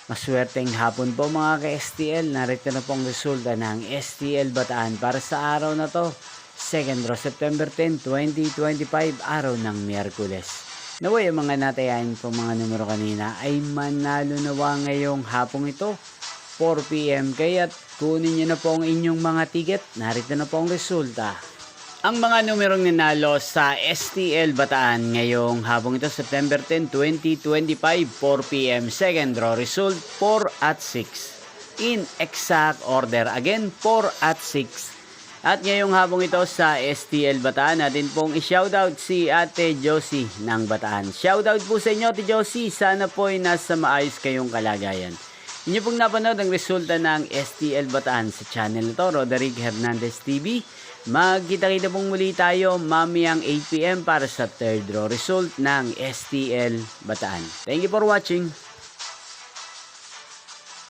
Maswerteng hapon po mga ka-STL. Narito na pong resulta ng STL Bataan para sa araw na to. 2nd September 10, 2025, araw ng Miyerkules. Naway ang mga natayain po mga numero kanina ay manalo nawa ngayong hapong ito, 4 PM. Kaya't kunin nyo na po ang inyong mga ticket. Narito na po ang resulta. Ang mga numerong nanalo sa STL Bataan ngayong hapong ito, September 10, 2025, 4 PM. Second draw result, 4 at 6. In exact order, again, 4 at 6. At ngayong hapong ito sa STL Bataan, natin pong i-shoutout si Ate Josie ng Bataan. Shoutout po sa inyo, Ate Josie. Sana po ay nasa maayos kayong kalagayan. Inyo pong napanood ang resulta ng STL Bataan sa channel na to, Roderick Hernandez TV. Magkita-kita pong muli tayo mamayang 8 PM para sa third draw result ng STL Bataan. Thank you for watching.